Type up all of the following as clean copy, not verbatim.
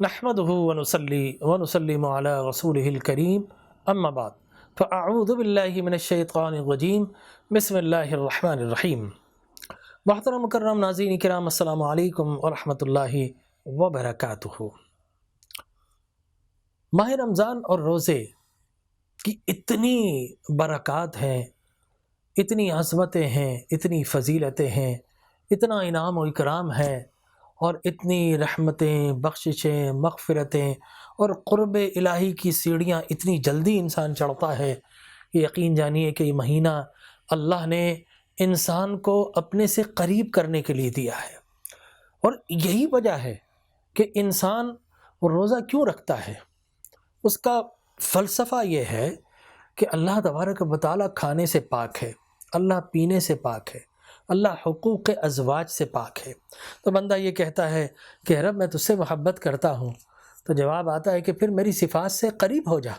نحمده ونصلي ونسلم على رسوله الكريم اما بعد فاعوذ باللہ من الشیطان الرجیم بسم اللہ الرحمن الرحیم۔ محترم مکرم ناظرین کرام، السلام علیکم ورحمۃ اللہ وبرکاتہ۔ ماہ رمضان اور روزے کی اتنی برکات ہیں، اتنی عظمتیں ہیں، اتنی فضیلتیں ہیں، اتنا انعام و اکرام ہے، اور اتنی رحمتیں، بخششیں، مغفرتیں اور قرب الہی کی سیڑھیاں اتنی جلدی انسان چڑھتا ہے کہ یقین جانیے کہ یہ مہینہ اللہ نے انسان کو اپنے سے قریب کرنے کے لیے دیا ہے۔ اور یہی وجہ ہے کہ انسان روزہ کیوں رکھتا ہے۔ اس کا فلسفہ یہ ہے کہ اللہ تبارک و تعالیٰ کھانے سے پاک ہے، اللہ پینے سے پاک ہے، اللہ حقوق ازواج سے پاک ہے۔ تو بندہ یہ کہتا ہے کہ رب میں تجھ سے محبت کرتا ہوں، تو جواب آتا ہے کہ پھر میری صفات سے قریب ہو جا۔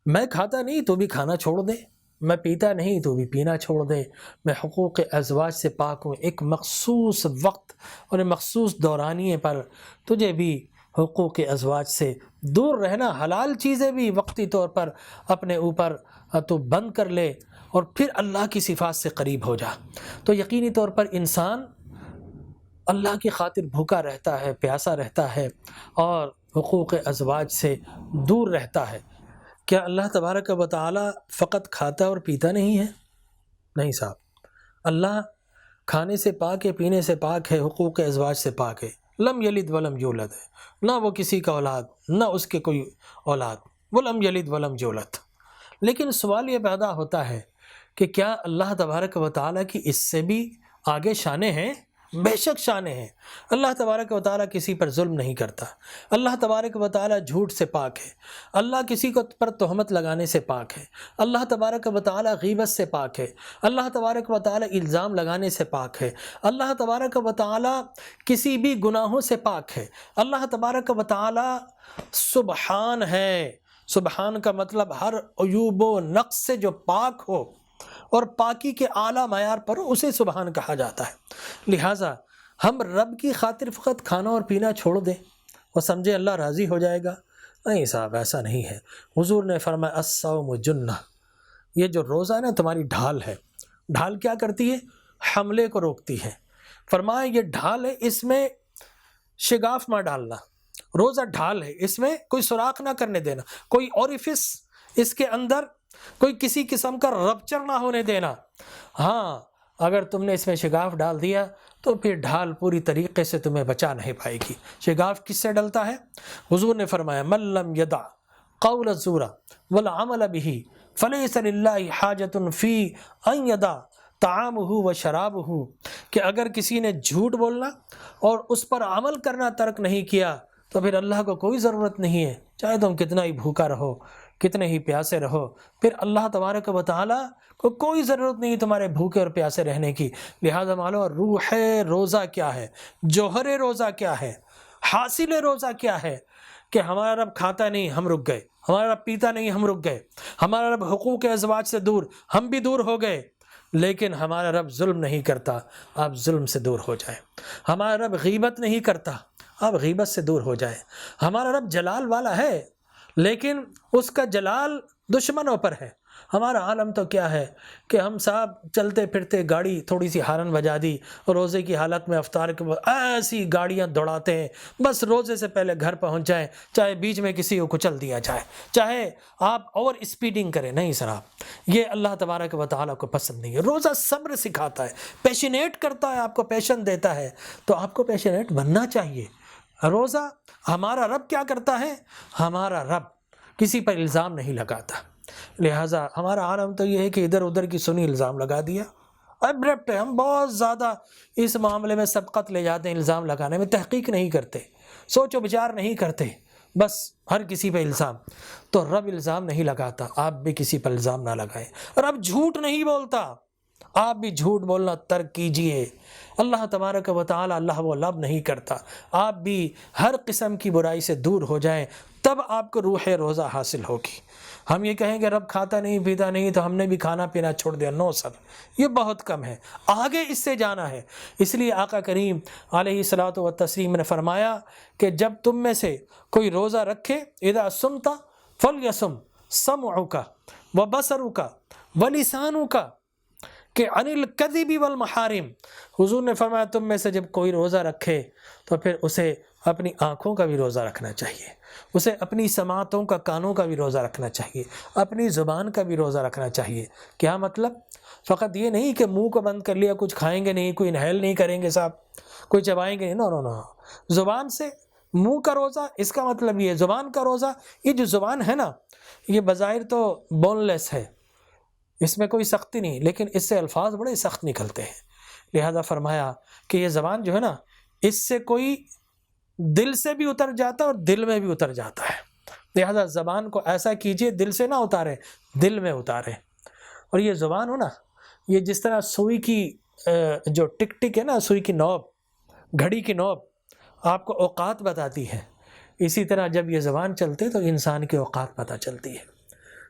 میں کھاتا نہیں تو بھی کھانا چھوڑ دے، میں پیتا نہیں تو بھی پینا چھوڑ دے، میں حقوق ازواج سے پاک ہوں۔ ایک مخصوص وقت اور ایک مخصوص دورانیے پر تجھے بھی حقوق ازواج سے دور رہنا، حلال چیزیں بھی وقتی طور پر اپنے اوپر تو بند کر لے اور پھر اللہ کی صفات سے قریب ہو جا۔ تو یقینی طور پر انسان اللہ کی خاطر بھوکا رہتا ہے، پیاسا رہتا ہے اور حقوق ازواج سے دور رہتا ہے۔ کیا اللہ تبارک و تعالی فقط کھاتا اور پیتا نہیں ہے؟ نہیں صاحب، اللہ کھانے سے پاک ہے، پینے سے پاک ہے، حقوق ازواج سے پاک ہے۔ لم یلد ولم یولد ہے، نہ وہ کسی کا اولاد، نہ اس کے کوئی اولاد، ولم یلد ولم یولد۔ لیکن سوال یہ پیدا ہوتا ہے کہ کیا اللہ تبارک و تعالیٰ کی اس سے بھی آگے شانیں ہیں؟ بے شک شانیں ہیں۔ اللہ تبارک و تعالیٰ کسی پر ظلم نہیں کرتا، اللہ تبارک و تعالیٰ جھوٹ سے پاک ہے، اللہ کسی کو پر تہمت لگانے سے پاک ہے، اللہ تبارک و تعالیٰ غیبت سے پاک ہے، اللہ تبارک و تعالیٰ الزام لگانے سے پاک ہے، اللہ تبارک و تعالیٰ کسی بھی گناہوں سے پاک ہے، اللہ تبارک و تعالیٰ سبحان ہے۔ سبحان کا مطلب ہر عیوب و نقص سے جو پاک ہو اور پاکی کے اعلیٰ معیار پر اسے سبحان کہا جاتا ہے۔ لہٰذا ہم رب کی خاطر فقط کھانا اور پینا چھوڑ دیں اور سمجھے اللہ راضی ہو جائے گا؟ نہیں صاحب، ایسا نہیں ہے۔ حضور نے فرمایا الصوم جنہ، یہ جو روزہ ہے نا تمہاری ڈھال ہے۔ ڈھال کیا کرتی ہے؟ حملے کو روکتی ہے۔ فرمایا یہ ڈھال ہے، اس میں شگاف نہ ڈالنا۔ روزہ ڈھال ہے، اس میں کوئی سوراخ نہ کرنے دینا، کوئی اوریفس اس کے اندر کوئی کسی قسم کا رپچر نہ ہونے دینا۔ ہاں، اگر تم نے اس میں شگاف ڈال دیا تو پھر ڈھال پوری طریقے سے تمہیں بچا نہیں پائے گی۔ شگاف کس سے ڈلتا ہے؟ حضور نے فرمایا من لم یدع قول الزور والعمل به فلیس للہ حاجۃ فی ان یدع طعامہ و شرابہ، کہ اگر کسی نے جھوٹ بولنا اور اس پر عمل کرنا ترک نہیں کیا تو پھر اللہ کو کوئی ضرورت نہیں ہے، چاہے تم کتنا ہی بھوکا رہو، کتنے ہی پیاسے رہو، پھر اللہ تبارک و تعالیٰ کو کوئی ضرورت نہیں تمہارے بھوکے اور پیاسے رہنے کی۔ لہذا معلوم روح روزہ کیا ہے، جوہر روزہ کیا ہے، حاصل روزہ کیا ہے کہ ہمارا رب کھاتا نہیں ہم رک گئے، ہمارا رب پیتا نہیں ہم رک گئے، ہمارا رب حقوق ازواج سے دور ہم بھی دور ہو گئے، لیکن ہمارا رب ظلم نہیں کرتا، آپ ظلم سے دور ہو جائیں۔ ہمارا رب غیبت نہیں کرتا، آپ غیبت سے دور ہو جائیں۔ ہمارا رب جلال والا ہے، لیکن اس کا جلال دشمنوں پر ہے۔ ہمارا عالم تو کیا ہے کہ ہم صاحب چلتے پھرتے گاڑی تھوڑی سی ہارن بجا دی، روزے کی حالت میں افطار کے بعد ایسی گاڑیاں دوڑاتے ہیں، بس روزے سے پہلے گھر پہنچ جائیں، چاہے بیچ میں کسی کو کچل دیا جائے، چاہے آپ اور اسپیڈنگ کریں۔ نہیں صاحب، یہ اللہ تبارک و تعالیٰ کو پسند نہیں ہے۔ روزہ صبر سکھاتا ہے، پیشنیٹ کرتا ہے، آپ کو پیشن دیتا ہے، تو آپ کو پیشنیٹ بننا چاہیے۔ روزہ ہمارا رب کیا کرتا ہے؟ ہمارا رب کسی پر الزام نہیں لگاتا۔ لہٰذا ہمارا عالم تو یہ ہے کہ ادھر ادھر کی سنی الزام لگا دیا۔ ابرپٹ ہے، ہم بہت زیادہ اس معاملے میں سبقت لے جاتے ہیں، الزام لگانے میں تحقیق نہیں کرتے، سوچ و بچار نہیں کرتے، بس ہر کسی پہ الزام۔ تو رب الزام نہیں لگاتا، آپ بھی کسی پر الزام نہ لگائیں۔ رب جھوٹ نہیں بولتا، آپ بھی جھوٹ بولنا ترک کیجئے۔ اللہ تبارک و تعالی اللہ وہ لب نہیں کرتا۔ آپ بھی ہر قسم کی برائی سے دور ہو جائیں، تب آپ کو روح روزہ حاصل ہوگی۔ ہم یہ کہیں کہ رب کھاتا نہیں پیتا نہیں تو ہم نے بھی کھانا پینا چھوڑ دیا، نو سر، یہ بہت کم ہے، آگے اس سے جانا ہے۔ اس لیے آقا کریم علیہ الصلاۃ والتسلیم نے فرمایا کہ جب تم میں سے کوئی روزہ رکھے، اذا صمت فلیصم سمعک وبصرک ولسانک کہ عن الکذب والمحارم، حضور نے فرمایا تم میں سے جب کوئی روزہ رکھے تو پھر اسے اپنی آنکھوں کا بھی روزہ رکھنا چاہیے، اسے اپنی سماعتوں کا، کانوں کا بھی روزہ رکھنا چاہیے، اپنی زبان کا بھی روزہ رکھنا چاہیے۔ کیا مطلب؟ فقط یہ نہیں کہ منہ کو بند کر لیا، کچھ کھائیں گے نہیں، کوئی انہیل نہیں کریں گے صاحب، کوئی چبائیں گے نہیں، نو نو نو، زبان سے منہ کا روزہ، اس کا مطلب یہ زبان کا روزہ۔ یہ جو زبان ہے نا، یہ بظاہر تو بون لیس ہے، اس میں کوئی سختی نہیں، لیکن اس سے الفاظ بڑے سخت نکلتے ہیں۔ لہذا فرمایا کہ یہ زبان جو ہے نا، اس سے کوئی دل سے بھی اتر جاتا ہے اور دل میں بھی اتر جاتا ہے۔ لہذا زبان کو ایسا کیجئے دل سے نہ اتارے، دل میں اتارے۔ اور یہ زبان ہو نا، یہ جس طرح سوئی کی جو ٹک ٹک ہے نا، سوئی کی نوب، گھڑی کی نوب آپ کو اوقات بتاتی ہے، اسی طرح جب یہ زبان چلتے تو انسان کی اوقات پتہ چلتی ہے۔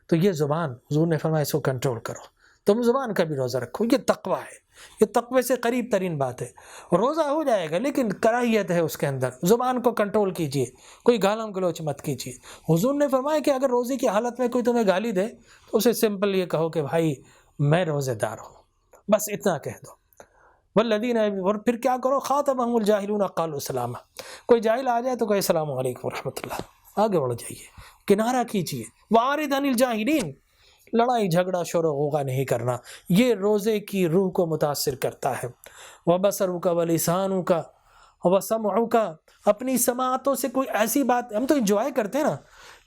تو یہ زبان، حضور نے فرمایا اس کو کنٹرول کرو، تم زبان کا بھی روزہ رکھو، یہ تقویٰ ہے، یہ تقوی سے قریب ترین بات ہے۔ روزہ ہو جائے گا لیکن کراہیت ہے اس کے اندر، زبان کو کنٹرول کیجئے، کوئی گالم گلوچ مت کیجئے۔ حضور نے فرمایا کہ اگر روزے کی حالت میں کوئی تمہیں گالی دے تو اسے سمپل یہ کہو کہ بھائی میں روزے دار ہوں، بس اتنا کہہ دو۔ والذین، اور پھر کیا کرو، خاطبہم الجاہلون قالوا سلاما، کوئی جاہل آ جائے تو کہے السلام علیکم ورحمۃ اللہ، آگے بڑھ جائیے، کنارہ کیجیے۔ وَأَعْرِضْ عَنِ الْجَاهِلِينَ، لڑائی جھگڑا شور و غوغا نہیں کرنا، یہ روزے کی روح کو متاثر کرتا ہے۔ وَبَصَرُكَ وَلِسَانُكَ وَسَمْعُكَ، اپنی سماعتوں سے کوئی ایسی بات، ہم تو انجوائے کرتے ہیں نا،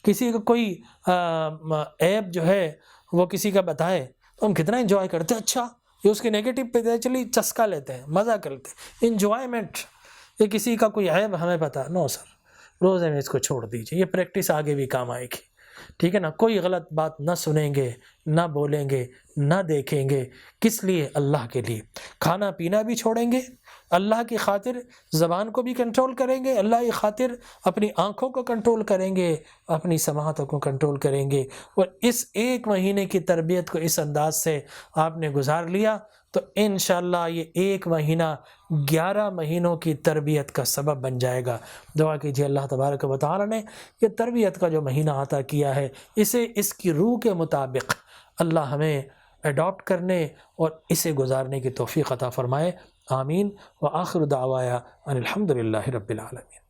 کسی کا کوئی عیب جو ہے وہ کسی کا بتائے تو ہم کتنا انجوائے کرتے ہیں، اچھا یہ اس کی نیگیٹو پہ چلی چسکا لیتے ہیں، مزہ کرتے ہیں، انجوائمنٹ۔ یہ کسی کا کوئی عیب ہمیں پتہ، نو سر، روزے میں اس کو چھوڑ دیجئے، یہ پریکٹس آگے بھی کام آئے گی، ٹھیک ہے نا۔ کوئی غلط بات نہ سنیں گے، نہ بولیں گے، نہ دیکھیں گے، کس لیے؟ اللہ کے لیے۔ کھانا پینا بھی چھوڑیں گے اللہ کی خاطر، زبان کو بھی کنٹرول کریں گے اللہ کی خاطر، اپنی آنکھوں کو کنٹرول کریں گے، اپنی سماعتوں کو کنٹرول کریں گے۔ اور اس ایک مہینے کی تربیت کو اس انداز سے آپ نے گزار لیا تو انشاءاللہ یہ ایک مہینہ 11 مہینوں کی تربیت کا سبب بن جائے گا۔ دعا کیجیے اللہ تبارک و تعالی نے یہ تربیت کا جو مہینہ عطا کیا ہے، اسے اس کی روح کے مطابق اللہ ہمیں اڈاپٹ کرنے اور اسے گزارنے کی توفیق عطا فرمائے، آمین۔ وآخر دعوایا ان الحمد للہ رب العالمین۔